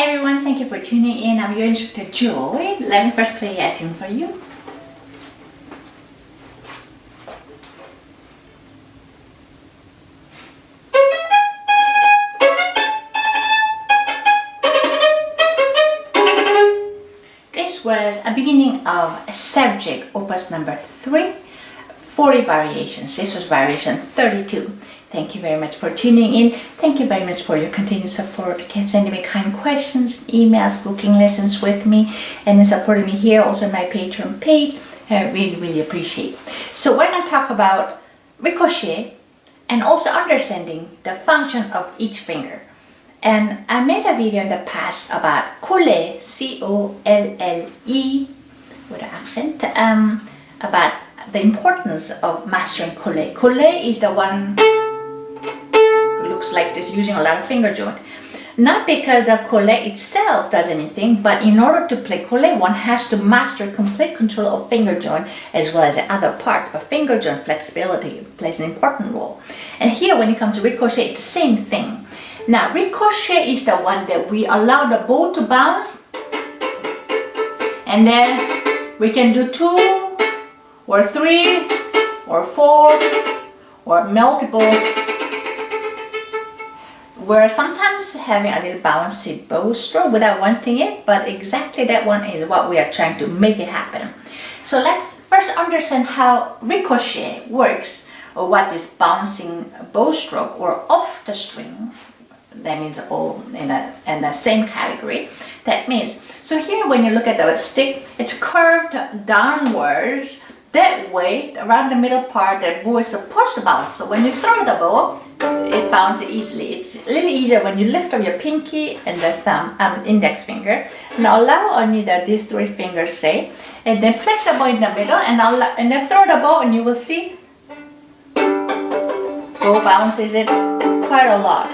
Hi everyone, thank you for tuning in. I'm your instructor Joy. Let me first play a tune for you. This was a beginning of Sevcik, opus number 3, 40 variations. This was variation 32. Thank you very much for tuning in. Thank you very much for your continued support. You can send me kind questions, emails, booking lessons with me, and then supporting me here also on my Patreon page. I really appreciate. So we're going to talk about Ricochet and also understanding the function of each finger. And I made a video in the past about Colle, C-O-L-L-E, with an accent, about the importance of mastering Colle. Colle is the one who looks like this, using a lot of finger joint. Not because the Colle itself does anything, but in order to play Colle, one has to master complete control of finger joint as well as the other parts. But finger joint flexibility plays an important role. And here, when it comes to Ricochet, it's the same thing. Now, Ricochet is the one that we allow the bow to bounce, and then we can do 2 or 3 or 4 or multiple. We're sometimes having a little bouncy bow stroke without wanting it, but exactly that one is what we are trying to make it happen. So let's first understand how Ricochet works, or what is bouncing bow stroke or off the string. That means all in the same category. That means, so here when you look at the stick, it's curved downwards. That way, around the middle part, the bow is supposed to bounce. So when you throw the bow, it bounces easily. It's a little easier when you lift up your pinky and the thumb, index finger. Now allow only these 3 fingers, say, and then place the bow in the middle, and then throw the bow, and you will see bow bounces it quite a lot.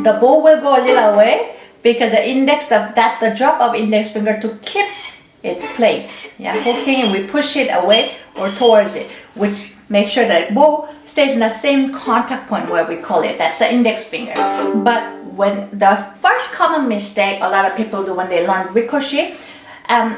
The bow will go a little away because the index, that's the job of index finger to keep its place. Yeah, hooking, and we push it away or towards it, which makes sure that the bow stays in the same contact point where we call it. That's the index finger. But when the first common mistake a lot of people do when they learn Ricochet,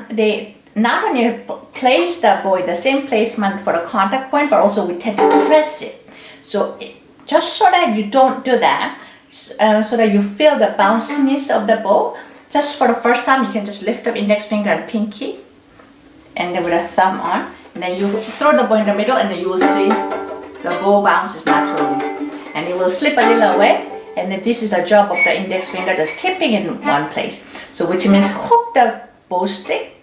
they not only place the bow in the same placement for the contact point, but also we tend to press it. So just so that you don't do that, so that you feel the bounciness of the bow, just for the first time you can just lift up index finger and pinky, and then with a thumb on, and then you throw the bow in the middle, and then you will see the bow bounces naturally, and it will slip a little away, and then this is the job of the index finger, just keeping it in one place. So which means hook the bow stick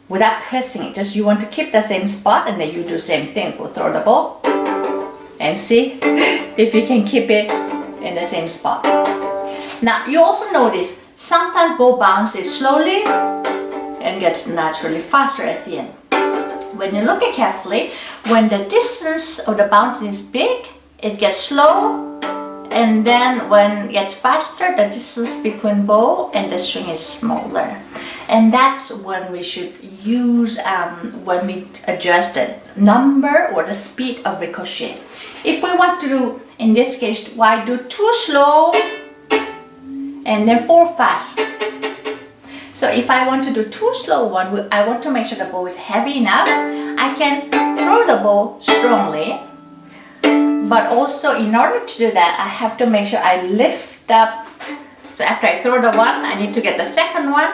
without pressing it, just you want to keep the same spot, and then you do the same thing. We'll throw the bow and see if you can keep it in the same spot. Now you also notice sometimes bow bounces slowly and gets naturally faster at the end. When you look at carefully, when the distance of the bounce is big, it gets slow, and then when it gets faster, the distance between bow and the string is smaller. And that's when we should use when we adjust the number or the speed of Ricochet. If we want to do, in this case, why do 2 slow and then 4 fast? So if I want to do 2 slow one, I want to make sure the bow is heavy enough. I can throw the bow strongly, but also in order to do that, I have to make sure I lift up. So after I throw the one, I need to get the second one.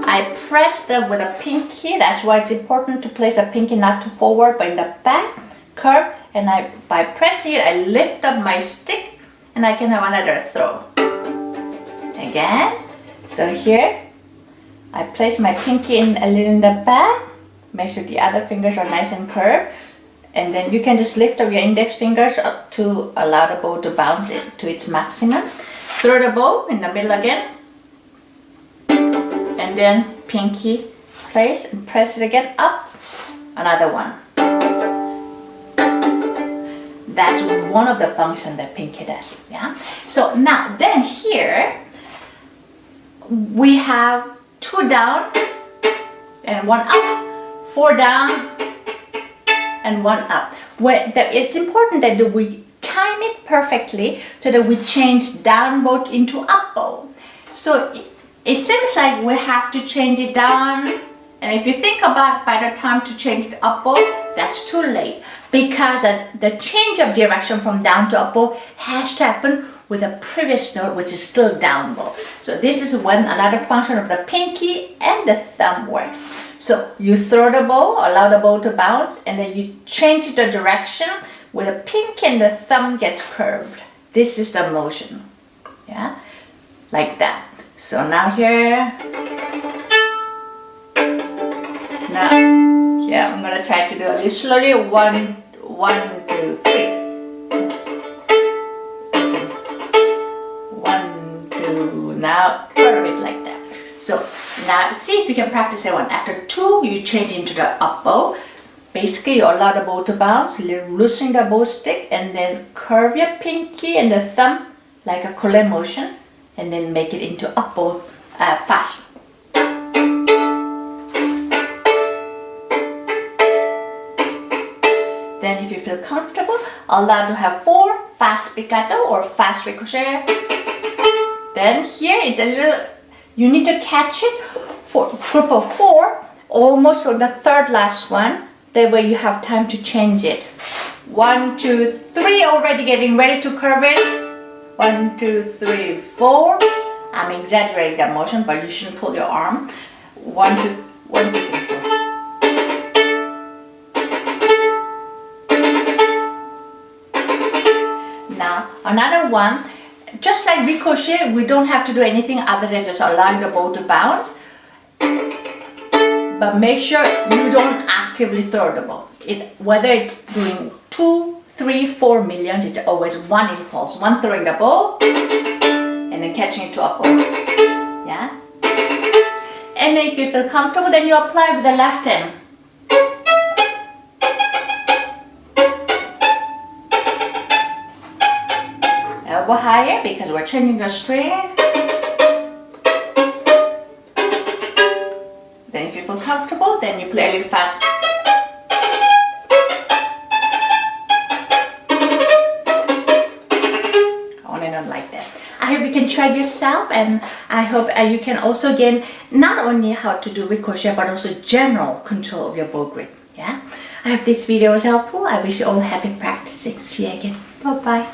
I press them with a pinky. That's why it's important to place a pinky not too forward, but in the back curve. And by pressing it, I lift up my stick, and I can have another throw. Again. So here, I place my pinky in a little in the back. Make sure the other fingers are nice and curved. And then you can just lift up your index fingers up to allow the bow to bounce it to its maximum. Throw the bow in the middle again. And then pinky place and press it again up. Another one. That's one of the functions that pinky does. Yeah. So now then here we have 2 down and 1 up, 4 down and 1 up. It's important that we time it perfectly so that we change down bow into up bow. So it seems like we have to change it down. And if you think about by the time to change the up bow, that's too late, because the change of direction from down to up bow has to happen with a previous note, which is still down bow. So this is when another function of the pinky and the thumb works. So you throw the bow, allow the bow to bounce, and then you change the direction where the pinky and the thumb gets curved. This is the motion, yeah, like that. So now here, now here I'm gonna try to do a little slowly. 1, 1, 2, 3. 1, 2. Now curve it like that. So now see if you can practice that one. After 2, you change into the up bow. Basically, you allow the bow to bounce, loosening the bow stick, and then curve your pinky and the thumb like a collet motion, and then make it into up bow fast. Then if you feel comfortable, allow to have 4 fast spiccato or fast ricochet. Then here it's a little, you need to catch it for group of 4, almost on the third last one. That way you have time to change it. 1, 2, 3, already getting ready to curve it. 1, 2, 3, 4. I'm exaggerating that motion, but you shouldn't pull your arm. 1, 2, 1, 2, 3, 4. Now another one, just like ricochet, we don't have to do anything other than just allowing the bow to bounce. But make sure you don't actively throw the bow. Whether it's doing 2, 3, 4 millions, it's always one impulse. One throwing the bow and then catching it to up bow. Yeah? And then if you feel comfortable, then you apply with the left hand. Elbow higher because we're changing the string. Then if you feel comfortable, then you play a little fast. On and on like that. I hope you can try it yourself, and I hope you can also gain not only how to do ricochet, but also general control of your bow grip. Yeah? I hope this video was helpful. I wish you all happy practicing. See you again. Bye-bye.